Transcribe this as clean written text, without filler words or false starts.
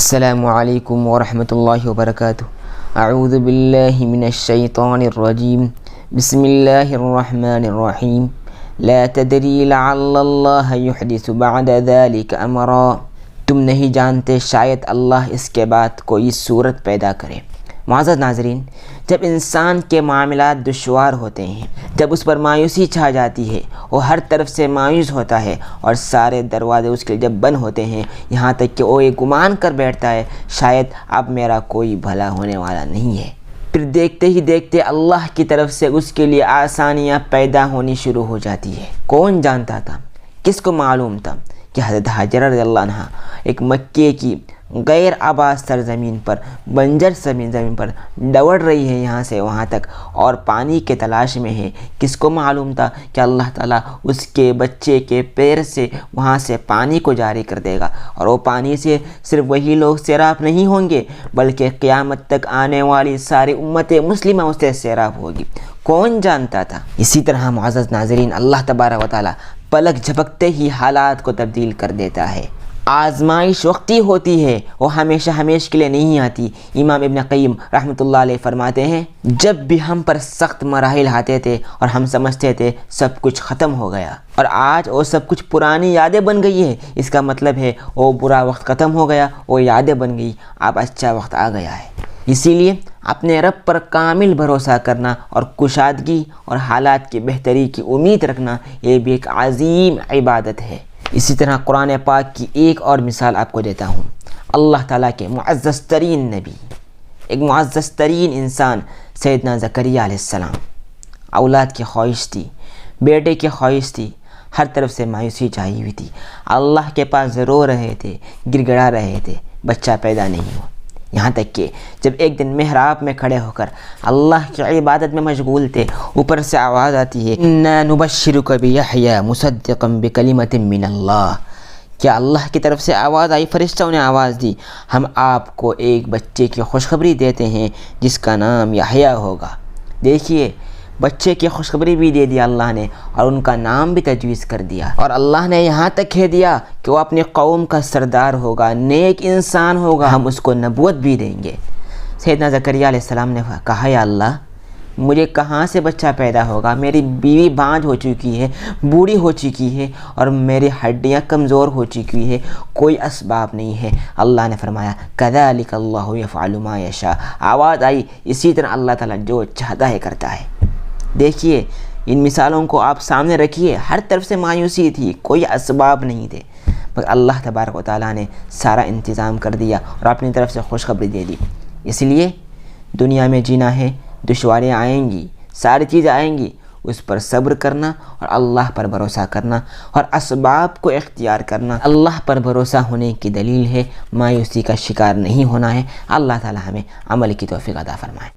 السلام علیکم ورحمۃ اللہ وبرکاتہ۔ اعوذ باللہ من الشیطان الرجیم، بسم اللہ الرحمن الرحیم۔ لا تدری لعل اللہ یحدث بعد ذلک امرا، تم نہیں جانتے شاید اللہ اس کے بعد کوئی صورت پیدا کرے۔ معزز ناظرین، جب انسان کے معاملات دشوار ہوتے ہیں، جب اس پر مایوسی چھا جاتی ہے، وہ ہر طرف سے مایوس ہوتا ہے اور سارے دروازے اس کے جب بند ہوتے ہیں، یہاں تک کہ وہ یہ گمان کر بیٹھتا ہے شاید اب میرا کوئی بھلا ہونے والا نہیں ہے، پھر دیکھتے ہی دیکھتے اللہ کی طرف سے اس کے لیے آسانیاں پیدا ہونی شروع ہو جاتی ہے۔ کون جانتا تھا، کس کو معلوم تھا کہ حضرت حاجرہ رضی اللہ عنہا ایک مکے کی غیر آباد سرزمین پر، بنجر زمین پر دوڑ رہی ہے یہاں سے وہاں تک اور پانی کے تلاش میں ہے۔ کس کو معلوم تھا کہ اللہ تعالیٰ اس کے بچے کے پیر سے وہاں سے پانی کو جاری کر دے گا، اور وہ پانی سے صرف وہی لوگ سیراب نہیں ہوں گے بلکہ قیامت تک آنے والی ساری امت مسلمہ اس سے سیراب ہوگی۔ کون جانتا تھا؟ اسی طرح معزز ناظرین، اللہ تبارک و تعالیٰ پلک جھپکتے ہی حالات کو تبدیل کر دیتا ہے۔ آزمائش وقتی ہوتی ہے، وہ ہمیشہ کے لیے نہیں آتی۔ امام ابن قیم رحمۃ اللہ علیہ فرماتے ہیں، جب بھی ہم پر سخت مراحل آتے تھے اور ہم سمجھتے تھے سب کچھ ختم ہو گیا، اور آج وہ سب کچھ پرانی یادیں بن گئی ہے، اس کا مطلب ہے وہ برا وقت ختم ہو گیا، وہ یادیں بن گئی، اب اچھا وقت آ گیا ہے۔ اسی لیے اپنے رب پر کامل بھروسہ کرنا اور کشادگی اور حالات کی بہتری کی امید رکھنا، یہ بھی ایک عظیم عبادت ہے۔ اسی طرح قرآن پاک کی ایک اور مثال آپ کو دیتا ہوں۔ اللہ تعالیٰ کے معزز ترین نبی، ایک معزز ترین انسان سیدنا زکریا علیہ السلام، اولاد کی خواہش تھی، بیٹے کی خواہش تھی، ہر طرف سے مایوسی چھائی ہوئی تھی، اللہ کے پاس رو رہے تھے، گڑ گڑا رہے تھے، بچہ پیدا نہیں ہوا، یہاں تک کہ جب ایک دن محراب میں کھڑے ہو کر اللہ کی عبادت میں مشغول تھے، اوپر سے آواز آتی ہے، اِنَّا نُبَشِّرُكَ بِيَحْيَىٰ مُصَدِّقًا بِكَلِمَةٍ مِّنَ اللَّهِ، کیا اللہ کی طرف سے آواز آئی، فرشتوں نے آواز دی، ہم آپ کو ایک بچے کی خوشخبری دیتے ہیں جس کا نام یحییٰ ہوگا۔ دیکھیے، بچے کی خوشخبری بھی دے دیا اللہ نے، اور ان کا نام بھی تجویز کر دیا، اور اللہ نے یہاں تک کہہ دیا کہ وہ اپنی قوم کا سردار ہوگا، نیک انسان ہوگا، ہم اس کو نبوت بھی دیں گے۔ سیدنا زکریا علیہ السلام نے کہا، یا اللہ، مجھے کہاں سے بچہ پیدا ہوگا؟ میری بیوی بانجھ ہو چکی ہے، بوڑھی ہو چکی ہے، اور میری ہڈیاں کمزور ہو چکی ہے، کوئی اسباب نہیں ہے۔ اللہ نے فرمایا، کذالک اللہ یفعل ما یشاء، آواز آئی، اسی طرح اللہ تعالیٰ جو چاہتا ہے کرتا ہے۔ دیکھیے، ان مثالوں کو آپ سامنے رکھیے، ہر طرف سے مایوسی تھی، کوئی اسباب نہیں تھے، مگر اللہ تبارک و تعالیٰ نے سارا انتظام کر دیا اور اپنی طرف سے خوشخبری دے دی۔ اس لیے دنیا میں جینا ہے، دشواریاں آئیں گی، ساری چیزیں آئیں گی، اس پر صبر کرنا اور اللہ پر بھروسہ کرنا اور اسباب کو اختیار کرنا اللہ پر بھروسہ ہونے کی دلیل ہے، مایوسی کا شکار نہیں ہونا ہے۔ اللہ تعالیٰ ہمیں عمل کی توفیق عطا فرمائے۔